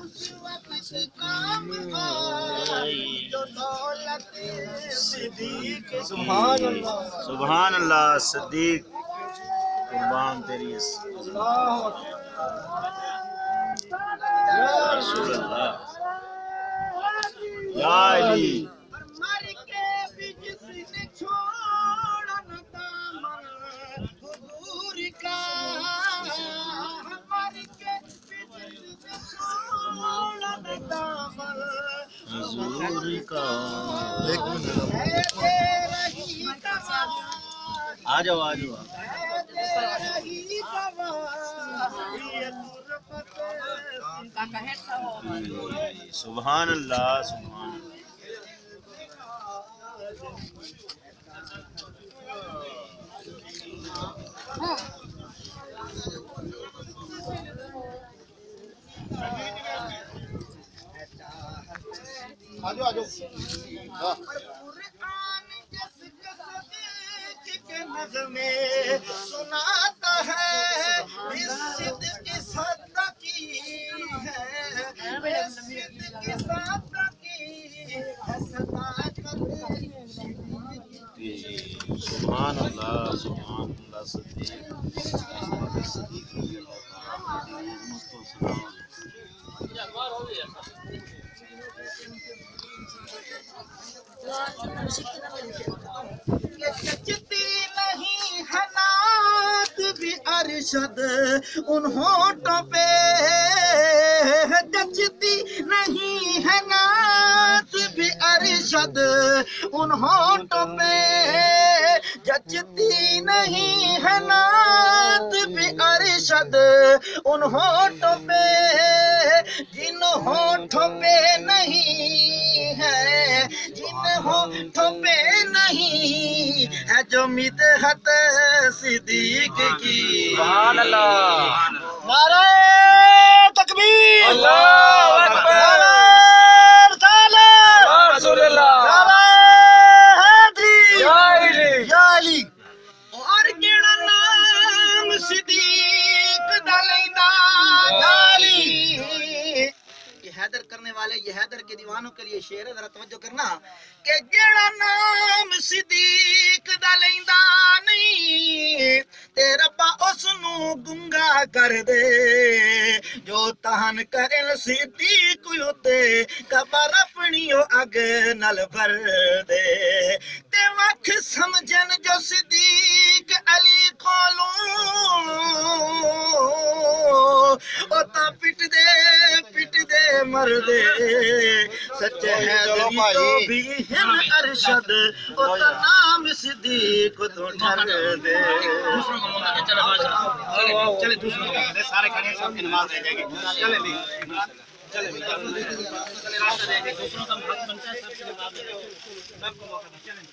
उस वक्त काम आई जो दौलत सिद्दीक। सुभान अल्लाह, सुभान अल्लाह। सिद्दीक कुर्बान तेरी रसूल अल्लाह या अली। मर के भी जिसने छोड़ा न दामन हुजूर का, मर के भी जिसने छोड़ा न दामन हुजूर का। आ जाओ आ जाओ। सुभान अल्लाह, सुभान अल्लाह। नज़्मे सुनाता है सिद्दीक सदा की है, सिद्दीक सदा की है सदाकत। सुभान अल्लाह, सुभान अल्लाह। सिद्दीक अरशद उन होठों पे जचती नहीं है नात भी, अरशद उन होठों पे जचती नहीं है नात भी, अरशद उन होठों पे जिन होठों पे नहीं है, जिन होठों पे नहीं है जो मिदहत सिद्दीक की। सुभान अल्लाह। नारे तकबीर, अल्लाहु अकबर, नारे रिसालत, रसूलुल्लाह, नारे हैदरी, या अली, या अली। और केड़ा नाम सिद्दीक दा लैंदा गाली। ये हैदर करने वाले, ये हैदर के दीवानों के लिए शेर है, जरा तवज्जो करना कि जेड़ा नाम सिद्दीक दा लैंदा नहीं ते रब्बा उसनू गुंगा कर दे, जो तहन करन सिद्दीक उते कबर अपनी अग नल भर दे। ते वख समझन जो सिद्दीक अली कोलों ओ ता पिट दे मर दे। सच्चे हैदरी तो भी हिम अरशद ओ ता नाम सिद्दीक तो ठर दे। दूसरों को मौका दे, चले चले दूसरों को दे, सारे खड़े हैं, सबकी नमाज रह जाएगी। चले भी चले रास्ता देंगे, दूसरों का हक बनता है, सबकी नमाज रह जाएगी, सबको मौका दे, चले।